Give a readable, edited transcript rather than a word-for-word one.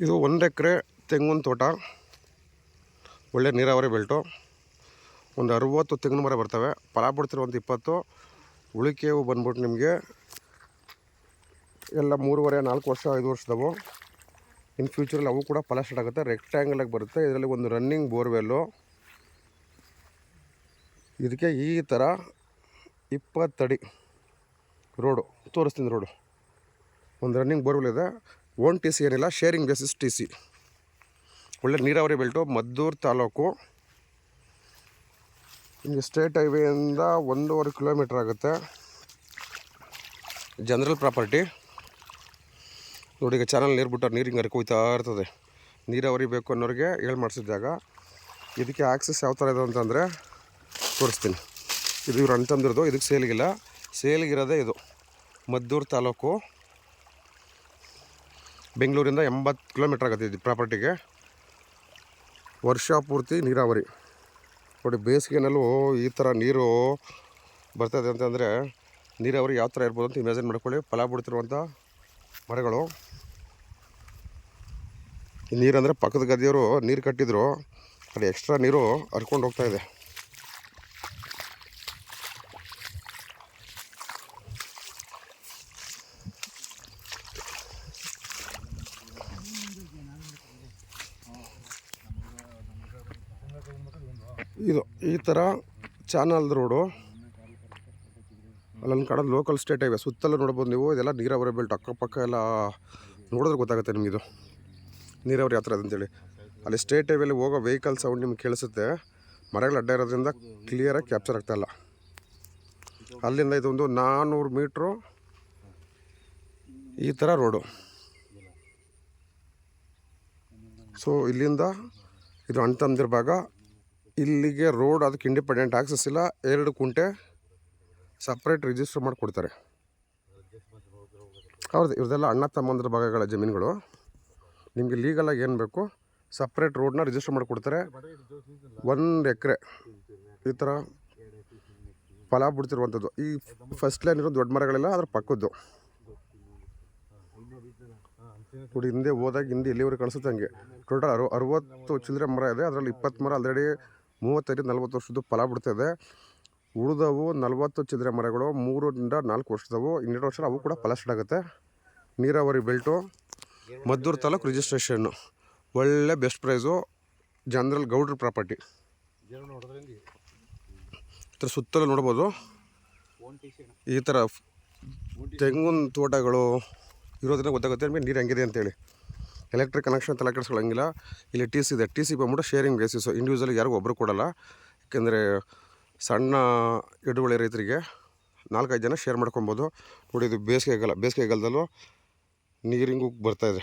ಇದು 1 ಎಕರೆ ತೆಂಗಿನ ತೋಟ, ಒಳ್ಳೆ ನೀರಾವರಿ ಬೆಲ್ಟು. ಒಂದು 60 ತೆಂಗಿನ ಮರ ಬರ್ತವೆ. ಫಲ ಬಿಡ್ತಿರೋ ಒಂದು 20. ಉಳಿಕೆವು ಬಂದ್ಬಿಟ್ಟು ನಿಮಗೆ ಎಲ್ಲ 3.5 4 ವರ್ಷ 5 ವರ್ಷದವು. ಇನ್ ಫ್ಯೂಚರಲ್ಲಿ ಅವು ಕೂಡ ಫಲ ಸ್ಟಾರ್ಟ್ ಆಗುತ್ತೆ. ರೆಕ್ಟ್ಯಾಂಗಲಾಗಿ ಬರುತ್ತೆ. ಇದರಲ್ಲಿ ಒಂದು ರನ್ನಿಂಗ್ ಬೋರ್ವೆಲ್ಲು. ಇದಕ್ಕೆ ಈ ಥರ 20 ಅಡಿ ರೋಡು ತೋರಿಸ್ತೀನಿ. ರೋಡು ಒಂದು ರನ್ನಿಂಗ್ ಬೋರ್ವೆಲ್ ಇದೆ. ಓನ್ ಟಿ ಸಿ ಏನಿಲ್ಲ, ಶೇರಿಂಗ್ ಬೇಸಿಸ್ ಟಿ ಸಿ. ಒಳ್ಳೆ ನೀರಾವರಿ ಬೆಲ್ಟು, ಮದ್ದೂರು ತಾಲೂಕು. ನಿಮಗೆ ಸ್ಟೇಟ್ ಹೈವೇಯಿಂದ 1.5 ಕಿಲೋಮೀಟ್ರ್ ಆಗುತ್ತೆ. ಜನರಲ್ ಪ್ರಾಪರ್ಟಿ ನೋಡಿ. ಈಗ ಚಾನಲ್ ನೀರು ಬಿಟ್ಟು ನೀರು ಹಿಂಗೆ ಹರ್ಕೋಯ್ತಾ ಇರ್ತದೆ. ನೀರಾವರಿ ಬೇಕು ಅನ್ನೋರಿಗೆ ಹೇಳಿ ಮಾಡಿಸಿದ ಜಾಗ. ಇದಕ್ಕೆ ಆಕ್ಸಸ್ ಯಾವ ಥರ ಇದೆ ಅಂತಂದರೆ ತೋರಿಸ್ತೀನಿ. ಇದು ಇವ್ರು ಅಂತಂದಿರೋದು. ಇದಕ್ಕೆ ಸೇಲಿಗಿಲ್ಲ, ಸೇಲಿಗಿರೋದೇ ಇದು. ಮದ್ದೂರು ತಾಲೂಕು, ಬೆಂಗಳೂರಿಂದ 80 ಕಿಲೋಮೀಟ್ರ್ ಆಗುತ್ತೆ ಇದು ಪ್ರಾಪರ್ಟಿಗೆ. ವರ್ಷ ಪೂರ್ತಿ ನೀರಾವರಿ ನೋಡಿ. ಬೇಸಿಗೆನಲ್ಲೂ ಈ ಥರ ನೀರು ಬರ್ತದೆ ಅಂತಂದರೆ ನೀರಾವರಿ ಯಾವ ಥರ ಇರ್ಬೋದು ಅಂತ ಇಮ್ಯಾಜಿನ್ ಮಾಡ್ಕೊಳ್ಳಿ. ಫಲ ಬಿಡ್ತಿರುವಂಥ ಮರಗಳು. ಈ ನೀರಂದರೆ ಪಕ್ಕದ ಗದ್ದೆಯವರು ನೀರು ಕಟ್ಟಿದ್ರು, ಅಲ್ಲಿ ಎಕ್ಸ್ಟ್ರಾ ನೀರು ಹರ್ಕೊಂಡು ಹೋಗ್ತಾಯಿದೆ. ಇದು ಈ ಥರ ಚಾನಲ್ ರೋಡು. ಅಲ್ಲೊಂದು ಕಾಣೋದು ಲೋಕಲ್ ಸ್ಟೇಟ್ ಹೈವೇ. ಸುತ್ತಲೂ ನೋಡ್ಬೋದು ನೀವು. ಇದೆಲ್ಲ ನೀರಾವರಿ ಬೆಲ್ಟ್. ಅಕ್ಕಪಕ್ಕ ಎಲ್ಲ ನೋಡಿದ್ರೆ ಗೊತ್ತಾಗುತ್ತೆ ನಿಮಗಿದು ನೀರಾವರಿ ಯಾವ ಥರ ಅದಂತೇಳಿ. ಅಲ್ಲಿ ಸ್ಟೇಟ್ ಹೈವೇಲಿ ಹೋಗೋ ವೆಹಿಕಲ್ ಸೌಂಡ್ ನಿಮ್ಗೆ ಕೇಳಿಸುತ್ತೆ. ಮರಗಳು ಅಡ್ಡ ಇರೋದ್ರಿಂದ ಕ್ಲಿಯರಾಗಿ ಕ್ಯಾಪ್ಚರ್ ಆಗ್ತಾಯಿಲ್ಲ. ಅಲ್ಲಿಂದ ಇದೊಂದು 400 ಮೀಟ್ರು ಈ ಥರ ರೋಡು. ಸೊ ಇಲ್ಲಿಂದ ಇದು ಅಣ್ತಂದಿರ ಭಾಗ. ಇಲ್ಲಿಗೆ ರೋಡ್, ಅದಕ್ಕೆ ಇಂಡಿಪೆಂಡೆಂಟ್ ಆಕ್ಸಸ್ ಇಲ್ಲ. 2 ಕುಂಟೆ ಸಪ್ರೇಟ್ ರಿಜಿಸ್ಟರ್ ಮಾಡಿ ಕೊಡ್ತಾರೆ. ಹೌದು, ಇವ್ರದೆಲ್ಲ ಅಣ್ಣ ತಮ್ಮಂದ್ರ ಭಾಗಗಳ ಜಮೀನುಗಳು. ನಿಮಗೆ ಲೀಗಲಾಗಿ ಏನು ಬೇಕು ಸಪ್ರೇಟ್ ರೋಡ್ನ ರಿಜಿಸ್ಟರ್ ಮಾಡಿ ಕೊಡ್ತಾರೆ. 1 ಎಕರೆ ಈ ಥರ ಫಲ ಬಿಡ್ತಿರುವಂಥದ್ದು. ಈ ಫಸ್ಟ್ ಲೈನ್ ಇರೋ ದೊಡ್ಡ ಮರಗಳೆಲ್ಲ ಅದ್ರ ಪಕ್ಕದ್ದು ನೋಡಿ. ಹಿಂದೆ ಹೋದಾಗ ಹಿಂದೆ ಇಲ್ಲಿವರೆಗೆ ಕಾಣಿಸುತ್ತೆ. ಹಂಗೆ ಟೋಟಲ್ 60 ಚಿಲ್ಲರೆ ಮರ ಇದೆ. ಅದರಲ್ಲಿ 20 ಮರ ಆಲ್ರೆಡಿ 35-40 ವರ್ಷದ್ದು ಫಲ ಬಿಡ್ತಾಯಿದೆ. ಉಳಿದವು 40 ಚಿಲ್ಲರೆ ಮರಗಳು 3ರಿಂದ 4 ವರ್ಷದವು. 2 ವರ್ಷ ಅವು ಕೂಡ ಫಲ ಸ್ಟಾರ್ಟ್ ಆಗುತ್ತೆ. ನೀರಾವರಿ ಬೆಲ್ಟು, ಮದ್ದೂರು ತಾಲೂಕು ರಿಜಿಸ್ಟ್ರೇಷನ್ನು. ಒಳ್ಳೆ ಬೆಸ್ಟ್ ಪ್ರೈಸು. ಜನರಲ್ ಗೌಡ್ರ ಪ್ರಾಪರ್ಟಿ. ಈ ಥರ ಸುತ್ತಲೂ ನೋಡ್ಬೋದು. ಈ ಥರ ತೆಂಗಿನ ತೋಟಗಳು ಇರೋದ್ರಿಂದ ಗೊತ್ತಾಗುತ್ತೆ ನಿಮಗೆ ನೀರು ಹೆಂಗಿದೆ ಅಂತೇಳಿ. ಎಲೆಕ್ಟ್ರಿಕ್ ಕನೆಕ್ಷನ್ ತಲೆ ಕೆಡಿಸ್ಕೊಳ್ಳೋಂಗಿಲ್ಲ. ಇಲ್ಲಿ ಟಿ ಸಿ ಇದೆ. ಟಿ ಸಿ ಬಂದ್ಬಿಟ್ಟು ಶೇರಿಂಗ್ ಬೇಸಿಸು. ಇಂಡಿವಿಜುವಲ್ ಯಾರಿಗೂ ಒಬ್ಬರು ಕೊಡೋಲ್ಲ. ಯಾಕೆಂದರೆ ಸಣ್ಣ ಹಿಡುವಳಿ ರೈತರಿಗೆ 4-5 ಜನ ಶೇರ್ ಮಾಡ್ಕೊಬೋದು. ನೋಡಿ, ಇದು ಬೇಸಿಗೆಗಾಲ. ಬೇಸಿಗೆಗಾಲದಲ್ಲೂ ನೀರಿಂಗು ಬರ್ತಾಯಿದೆ.